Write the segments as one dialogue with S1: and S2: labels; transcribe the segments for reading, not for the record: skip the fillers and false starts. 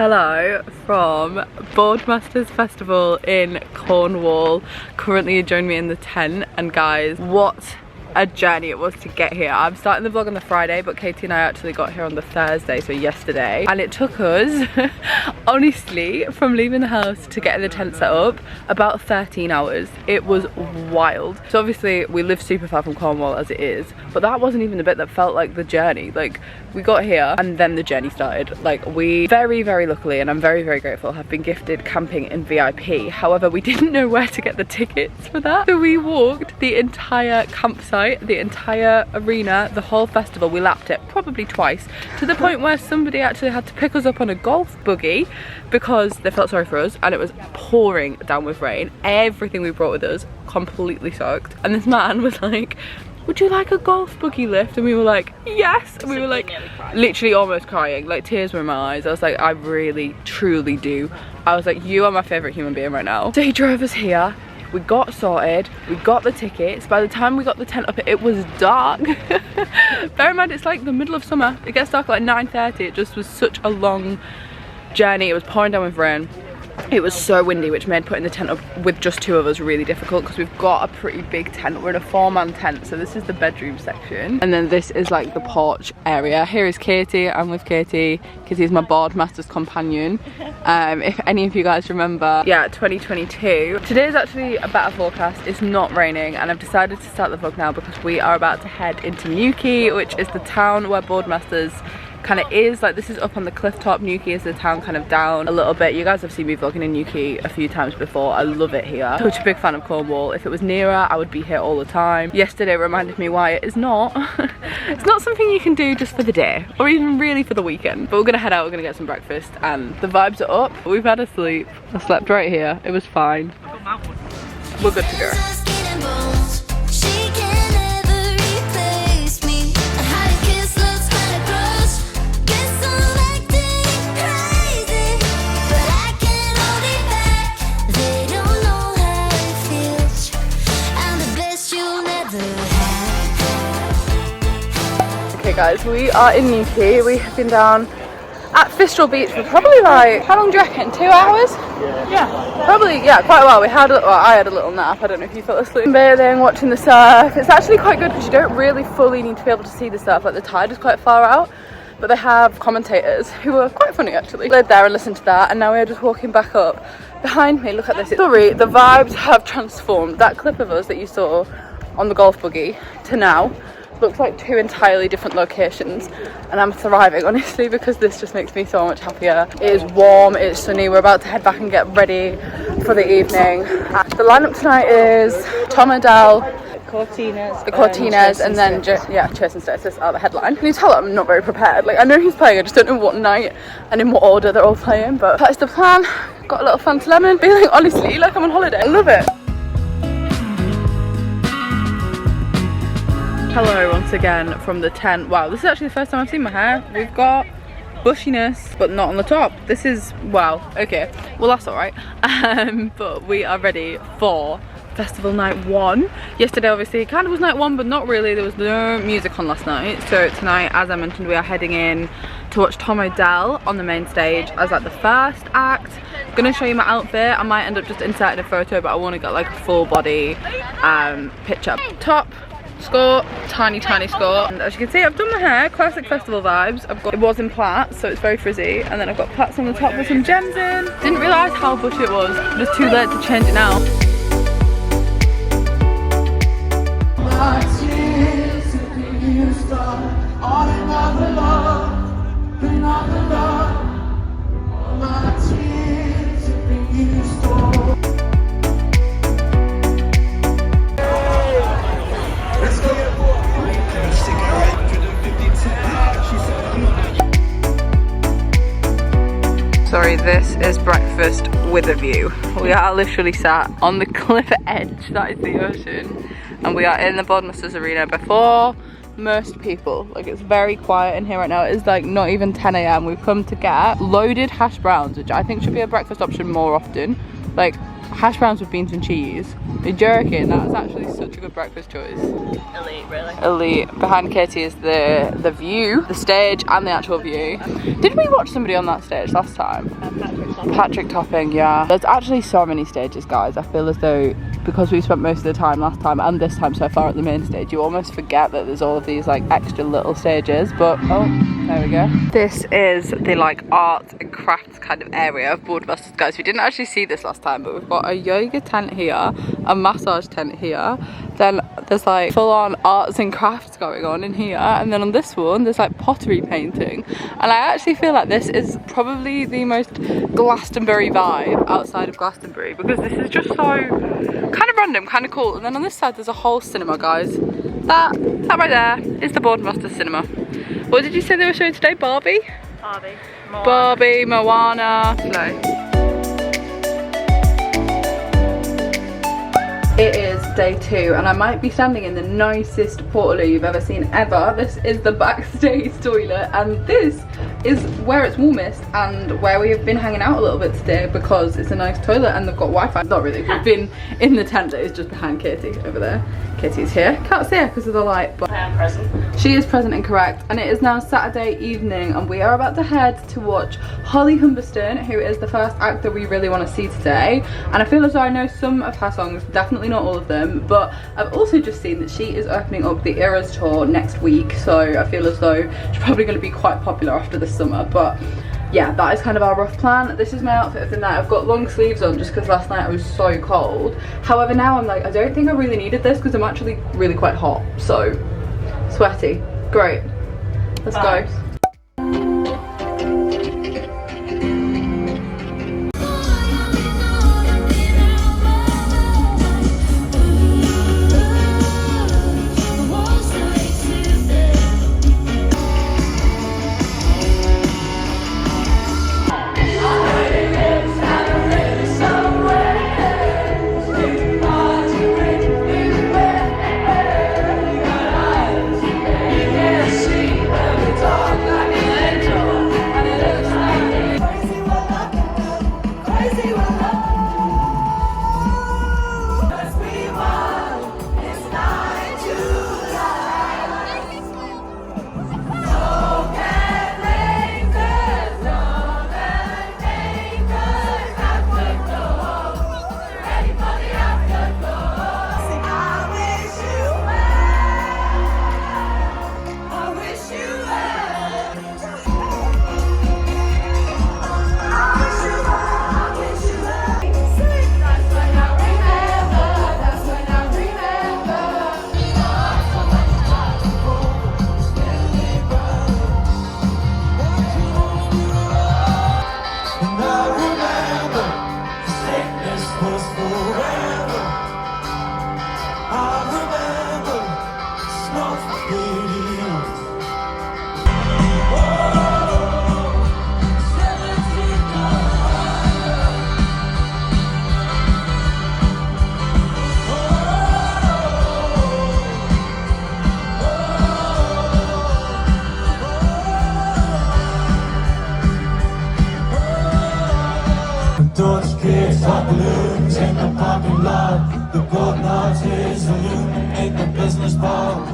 S1: Hello from Boardmasters Festival in Cornwall. Currently joining me in the tent, and guys, what a journey it was to get here. I'm starting the vlog on the Friday, but Katie and I actually got here on the Thursday, so yesterday, and it took us honestly from leaving the house to getting the tent set up about 13 hours. It was wild. So obviously we live super far from Cornwall as it is, but that wasn't even the bit that felt like the journey. Like, we got here and then the journey started. Like, we very luckily, and I'm very grateful, have been gifted camping in VIP. However, we didn't know where to get the tickets for that, so we walked the entire campsite, the entire arena, the whole festival. We lapped it probably twice, to the point where somebody actually had to pick us up on a golf buggy because they felt sorry for us, and it was pouring down with rain. Everything we brought with us completely soaked, and this man was like, would you like a golf buggy lift? And we were like, yes. And we were like literally almost crying, like tears were in my eyes. I was like, I really truly do. I was like, you are my favorite human being right now. So he drove us here. We got sorted, we got the tickets. By the time we got the tent up, it was dark. Bear in mind, it's like the middle of summer. It gets dark at like 9:30. It just was such a long journey. It was pouring down with rain. It was so windy, which made putting the tent up with just two of us really difficult, because we've got a pretty big tent. We're in a 4-man tent, so this is the bedroom section, and then this is like the porch area. Here is Katie. I'm with Katie. Katie is my Boardmasters companion. If any of you guys remember, yeah, 2022. Today is actually a better forecast. It's not raining, and I've decided to start the vlog now because we are about to head into Newquay, which is the town where Boardmasters kind of is. Like, this is up on the cliff top. Newquay is the town kind of down a little bit. You guys have seen me vlogging in Newquay a few times before. I love it here. Such a big fan of Cornwall. If it was nearer, I would be here all the time. Yesterday reminded me why it is not. It's not something you can do just for the day, or even really for the weekend. But we're gonna head out, we're gonna get some breakfast, and the vibes are up. We've had a sleep. I slept right here. It was fine. We're good to go. Okay guys, we are in Newquay. We have been down at Fistral Beach for probably like, how long do you reckon, 2 hours? Yeah, probably, yeah, quite a while. We had well, I had a little nap. I don't know if you fell asleep. Bathing, watching the surf. It's actually quite good because you don't really fully need to be able to see the surf. Like, the tide is quite far out, but they have commentators who are quite funny actually. Laid there and listened to that, and now we're just walking back up. Behind me, look at this. Sorry, the vibes have transformed. That clip of us that you saw on the golf buggy to now looks like two entirely different locations, and I'm thriving honestly, because this just makes me so much happier. It is warm, it's sunny. We're about to head back and get ready for the evening. The lineup tonight is Tom Adele, the Cortinas, and then Chase and Status are the headline. Can you tell I'm not very prepared? Like, I know who's playing, I just don't know what night and in what order they're all playing, but that is the plan. Got a little Fanta Lemon, feeling honestly like I'm on holiday. I love it. Hello once again from the tent. Wow, this is actually the first time I've seen my hair. We've got bushiness, but not on the top. This is, wow, okay, well that's alright. But we are ready for festival night 1. Yesterday obviously kind of was night 1, but not really. There was no music on last night. So tonight, as I mentioned, we are heading in to watch Tom Odell on the main stage as like the first act. I'm gonna show you my outfit. I might end up just inserting a photo, but I want to get like a full body picture. Top skirt, tiny skirt, and as you can see, I've done my hair, classic festival vibes. It was in plaits, so it's very frizzy, and then I've got plaits on the top with some gems in. Didn't realise how bushy it was, but it's too late to change it now. Sorry, this is breakfast with a view. We are literally sat on the cliff edge, that is the ocean, and we are in the Boardmasters arena before most people. Like, it's very quiet in here right now. It's like not even 10 AM. We've come to get loaded hash browns, which I think should be a breakfast option more often. Like, hash browns with beans and cheese. You're joking, that's actually such a good breakfast choice.
S2: Elite, really.
S1: Elite. Behind Katie is the view, the stage and the actual view. Did we watch somebody on that stage last time? Patrick Topping, yeah. There's actually so many stages, guys. I feel as though because we spent most of the time last time and this time so far at the main stage, you almost forget that there's all of these like extra little stages. But oh, there we go. This is the like art and crafts kind of area of Boardmasters, guys. We didn't actually see this last time, but we've got a yoga tent here, a massage tent here, then there's like full-on arts and crafts going on in here, and then on this one there's like pottery painting. And I actually feel like this is probably the most Glastonbury vibe outside of Glastonbury, because this is just so kind of random, kind of cool. And then on this side there's a whole cinema, guys. That right there is the Boardmasters cinema. What did you say they were showing today? Barbie? Barbie, Moana. Slay. It is day 2 and I might be standing in the nicest portaloo you've ever seen ever. This is the backstage toilet and this is where it's warmest and where we have been hanging out a little bit today because it's a nice toilet and they've got Wi-Fi. Not really, we've been in the tent that is just behind Katie over there. Katie's here, can't see her because of the light, but
S2: I am present.
S1: She is present and correct. And it is now Saturday evening and we are about to head to watch Holly Humberston, who is the first actor we really want to see today. And I feel as though I know some of her songs, definitely not all of them, but I've also just seen that she is opening up the Eras tour next week, so I feel as though she's probably going to be quite popular after this summer. But yeah, that is kind of our rough plan. This is my outfit of the night. I've got long sleeves on just because last night I was so cold. However, now I'm like, I don't think I really needed this because I'm actually really quite hot, so sweaty. Great, let's go.
S3: Torch kids hot balloons in the parking lot. The golden arches illuminate the business ball.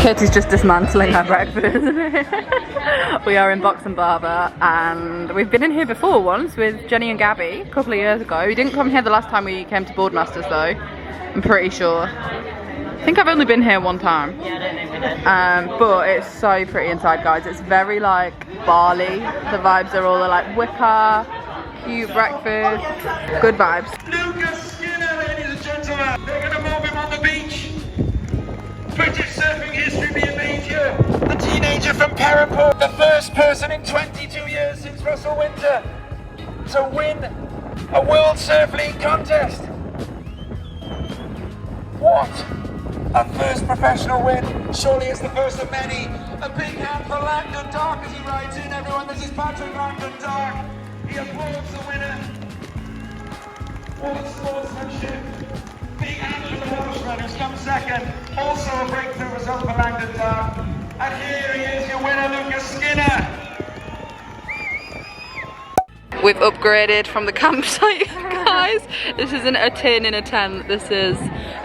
S1: Katie's just dismantling her breakfast. We are in Box and Barber and we've been in here before once with Jenny and Gabby a couple of years ago. We didn't come here the last time we came to Boardmasters though, I'm pretty sure. I think I've only been here one time.
S2: Yeah, I don't think we did.
S1: But it's so pretty inside, guys. It's very like Bali. The vibes are all like wicker, cute breakfast, good vibes.
S4: Lucas Skinner, ladies and gentlemen. They're going to move him on the beach. British surfing history being made here. The teenager from Paraport, the first person in 22 years since Russell Winter to win a World Surf League contest. What a first professional win. Surely it's the first of many. A big hand for Langdon Dark as he rides in. Everyone, this is Patrick Langdon Dark. He applauds the winner. What sportsmanship. Big hand for the Welshman who's come second. Also a breakthrough result for Langdon Dark. And here he is, your winner, Lucas Skinner.
S1: We've upgraded from the campsite, guys. This isn't a tin in a tent. This is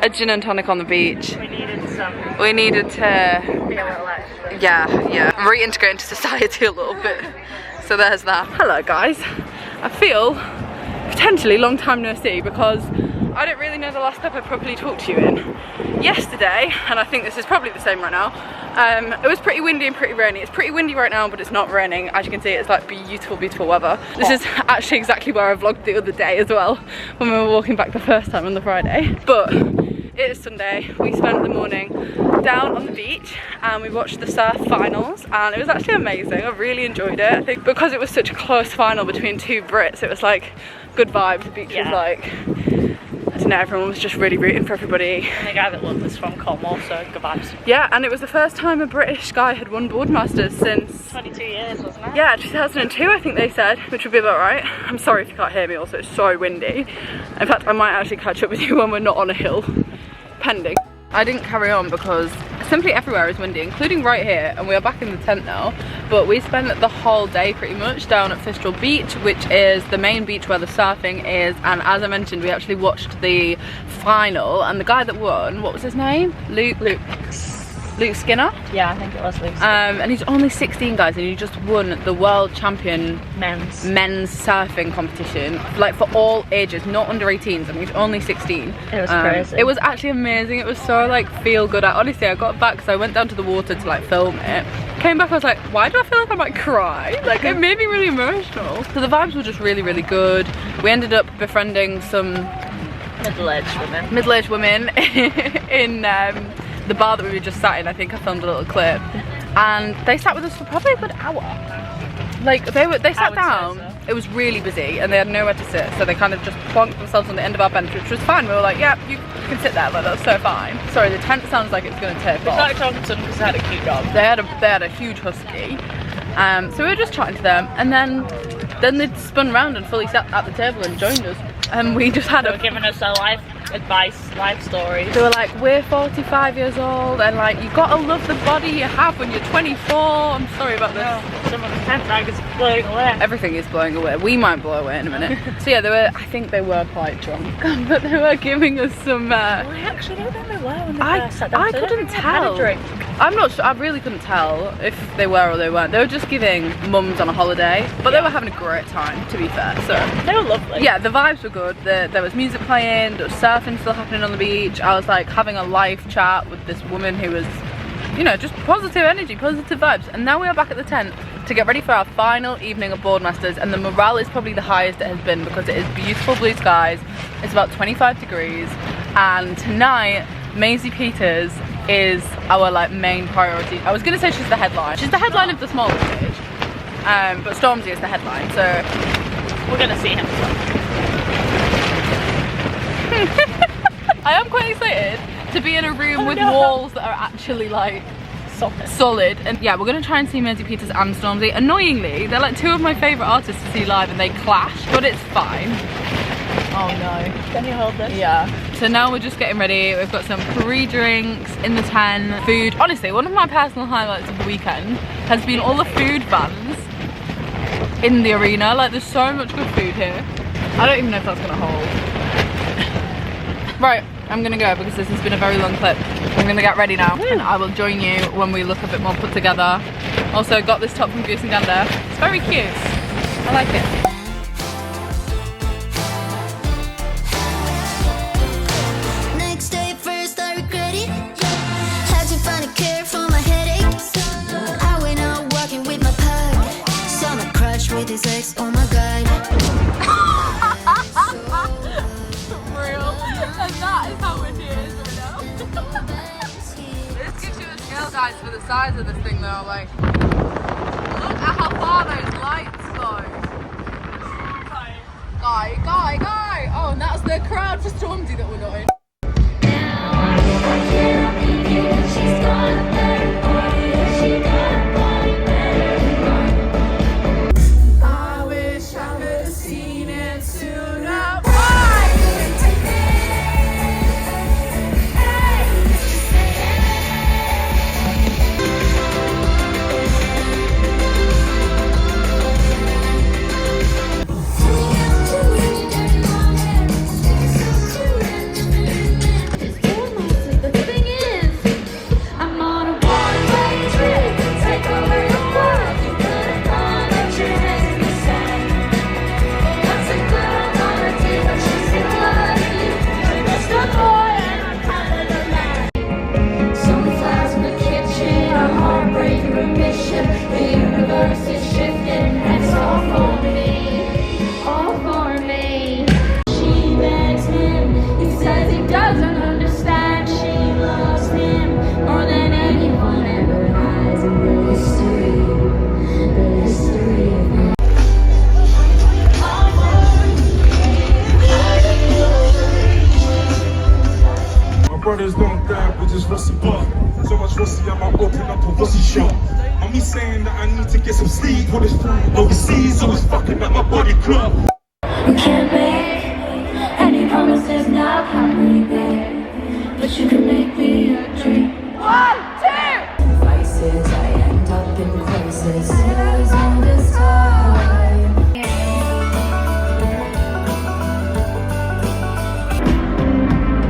S1: a gin and tonic on the beach.
S2: We needed some.
S1: We needed to,
S2: Be a little extra.
S1: yeah, reintegrate into society a little bit. So there's that. Hello, guys. I feel potentially long time no see because I don't really know the last clip I properly talked to you in. Yesterday, and I think this is probably the same right now, it was pretty windy and pretty rainy. It's pretty windy right now, but it's not raining. As you can see, it's like beautiful, beautiful weather. This is actually exactly where I vlogged the other day as well, when we were walking back the first time on the Friday. But it is Sunday. We spent the morning down on the beach and we watched the surf finals, and it was actually amazing. I really enjoyed it. I think because it was such a close final between two Brits, it was like good vibes. The beach was like, I don't know, everyone was just really rooting for everybody.
S2: And the guy that won was from Cornwall, so good vibes.
S1: Yeah, and it was the first time a British guy had won Boardmasters since
S2: 22 years, wasn't it?
S1: yeah, 2002 I think they said, which would be about right. I'm sorry if you can't hear me, also it's so windy. In fact, I might actually catch up with you when we're not on a hill, pending. I didn't carry on because simply everywhere is windy, including right here, and we are back in the tent now. But we spent the whole day pretty much down at Fistral Beach, which is the main beach where the surfing is. And as I mentioned, we actually watched the final, and the guy that won, what was his name? Luke Skinner?
S2: Yeah, I think it was Luke.
S1: And he's only 16, guys, and he just won the world champion
S2: men's
S1: surfing competition, like for all ages, not under 18s, and he's only 16.
S2: It was crazy.
S1: It was actually amazing. It was so like feel good. Honestly, I got back because I went down to the water to like film it. Came back, I was like, why do I feel like I might cry? Like, it made me really emotional. So the vibes were just really, really good. We ended up befriending some middle-aged women in the bar that we were just sat in. I think I filmed a little clip, and they sat with us for probably a good hour. Like they sat down.
S2: So.
S1: It was really busy and they had nowhere to sit, so they kind of just plonked themselves on the end of our bench, which was fine. We were like, yeah, you can sit there, like that's so fine. Sorry, the tent sounds like it's going to take off.
S2: It's like Thompson because they had a cute dog.
S1: They had a huge husky. So we were just chatting to them, and then they spun around and fully sat at the table and joined us. And we just had
S2: They were giving us their life advice, life stories.
S1: They were like, we're 45 years old, and like, you gotta love the body you have when you're 24. I'm sorry about this.
S2: Some of the tent bag is blowing away.
S1: Everything is blowing away. We might blow away in a minute. So yeah, I think they were quite drunk, but they were giving us some.
S2: Well, I actually don't think they were when they first sat down.
S1: I couldn't tell. I'm not sure. I really couldn't tell if they were or they weren't. They were just giving mums on a holiday, but they were having a great time, to be fair. So
S2: they were lovely.
S1: Yeah, the vibes were good. There was music playing, there was surfing still happening on the beach. I was like having a live chat with this woman who was, you know, just positive energy, positive vibes. And now we are back at the tent to get ready for our final evening of Boardmasters, and the morale is probably the highest it has been because it is beautiful blue skies. It's about 25 degrees, and tonight Maisie Peters is our like main priority. I was gonna say she's the headline. She's the headline of the smaller stage, but Stormzy is the headline, so
S2: we're gonna see him.
S1: I am quite excited to be in a room with walls that are actually like solid. And yeah, we're gonna try and see Maisie Peters and Stormzy. Annoyingly, they're like two of my favourite artists to see live, and they clash, but it's fine. Oh no.
S2: Can you hold this?
S1: Yeah. So now we're just getting ready. We've got some pre-drinks in the tent, food. Honestly, one of my personal highlights of the weekend has been all the food vans in the arena. Like, there's so much good food here. I don't even know if that's gonna hold. Right, I'm gonna go because this has been a very long clip. I'm gonna get ready now, and I will join you when we look a bit more put together. Also got this top from Goose and Gander. It's very cute. I like it.
S5: With his ex, oh my god.
S1: For real. And that is how windy it is right now. This gives you a scale, guys, for the size of this thing though. Like, how far those lights go. Guy. Oh, and that's the crowd for Stormzy that we're not in. I wish I could have seen it sooner.
S3: Brothers don't die, but just rusty blood. So much rusty, I might open up a rusty shop. I'm me saying that I need to get some sleep for this flying overseas, so it's fucking up my body clock.
S5: You can't make any promises now, happily there, but you can make me a dream.
S1: 1, 2.
S5: Vices, I end up in crisis. There's all this time.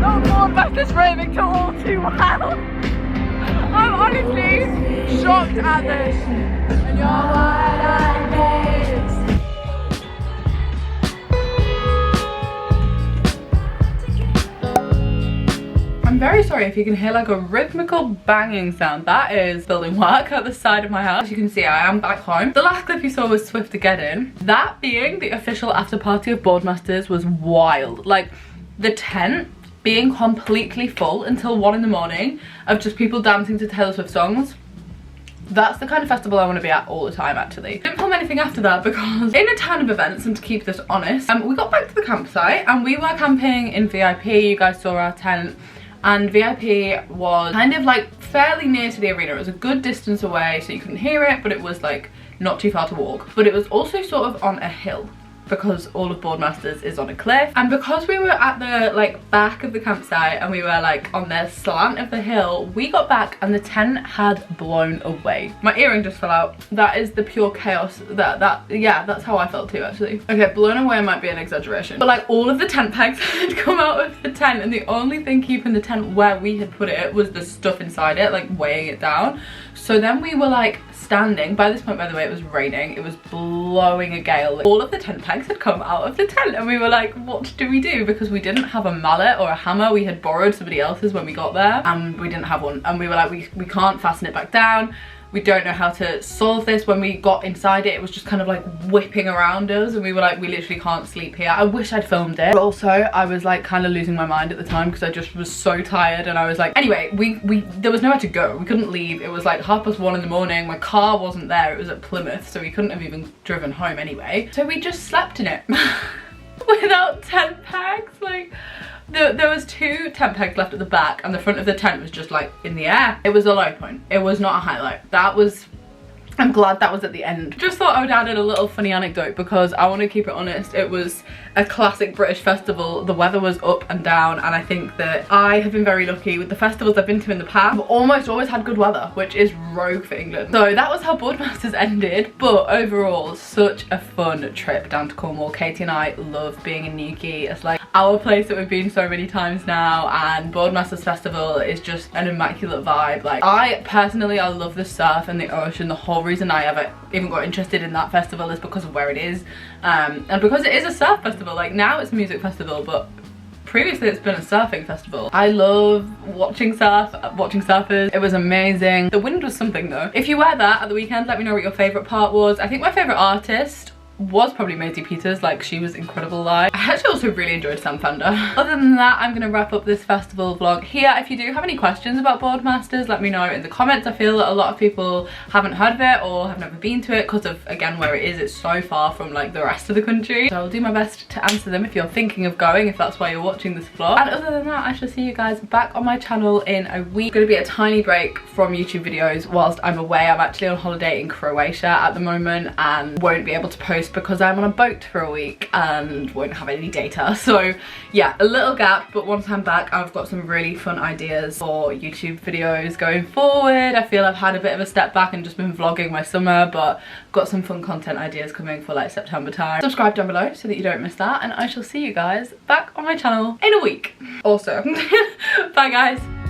S1: Boardmasters raving to all too well. I'm honestly shocked at this. And you're wide-eyed gaze. I'm very sorry if you can hear like a rhythmical banging sound. That is building work at the side of my house. As you can see, I am back home. The last clip you saw was Swift to Get In. That being the official after party of Boardmasters was wild. Like the tent being completely full until 1 in the morning of just people dancing to Taylor Swift songs. That's the kind of festival I want to be at all the time, actually. Didn't film anything after that because in a ton of events, and to keep this honest, we got back to the campsite and we were camping in VIP. You guys saw our tent, and VIP was kind of like fairly near to the arena. It was a good distance away, so you couldn't hear it, but it was like not too far to walk. But it was also sort of on a hill, because all of Boardmasters is on a cliff, and because we were at the like back of the campsite and we were like on the slant of the hill, we got back and the tent had blown away. My earring just fell out. That is the pure chaos. Yeah, that's how I felt too, actually. Okay, blown away might be an exaggeration, but like all of the tent pegs had come out of the tent, and the only thing keeping the tent where we had put it was the stuff inside it, like weighing it down. So then we were like standing. By this point, by the way, it was raining. It was blowing a gale. All of the tent pegs had come out of the tent, and we were like, what do we do? Because we didn't have a mallet or a hammer. We had borrowed somebody else's when we got there, and we didn't have one. And we were like, we can't fasten it back down. We don't know how to solve this. When we got inside it, it was just kind of like whipping around us, and we were like, we literally can't sleep here. I wish I'd filmed it. But also, I was like kind of losing my mind at the time because I just was so tired, and I was like, anyway, there was nowhere to go. We couldn't leave. It was like 1:30 in the morning. My car wasn't there. It was at Plymouth, so we couldn't have even driven home anyway. So we just slept in it without tent pegs. Like, there was 2 tent pegs left at the back, and the front of the tent was just like in the air. It was a low point. It was not a highlight. That was, I'm glad that was at the end. Just thought I would add in a little funny anecdote because I want to keep it honest. It was a classic British festival. The weather was up and down, and I think that I have been very lucky with the festivals I've been to in the past. I've almost always had good weather, which is rogue for England. So that was how Boardmasters ended, but overall, such a fun trip down to Cornwall. Katie and I love being in Newquay. It's like our place that we've been so many times now, and Boardmasters Festival is just an immaculate vibe. Like, I personally, I love the surf and the ocean. The whole reason I ever even got interested in that festival is because of where it is, and because it is a surf festival. Like, now it's a music festival, but previously it's been a surfing festival. I love watching surfers. It was amazing. The wind was something though. If you were there at the weekend, let me know what your favourite part was. I think my favourite artist was probably Maisie Peters, like she was incredible live. I actually also really enjoyed Sam Fender. Other than that, I'm gonna wrap up this festival vlog here. If you do have any questions about Boardmasters, let me know in the comments. I feel that a lot of people haven't heard of it or have never been to it because of, again, where it is. It's so far from like the rest of the country. So I'll do my best to answer them if you're thinking of going, if that's why you're watching this vlog. And other than that, I shall see you guys back on my channel in a week. It's gonna be a tiny break from YouTube videos whilst I'm away. I'm actually on holiday in Croatia at the moment and won't be able to post because I'm on a boat for a week and won't have any data. So yeah, a little gap, but once I'm back, I've got some really fun ideas for YouTube videos going forward. I feel I've had a bit of a step back and just been vlogging my summer, but got some fun content ideas coming for like September time. Subscribe down below so that you don't miss that, and I shall see you guys back on my channel in a week. Also, bye guys.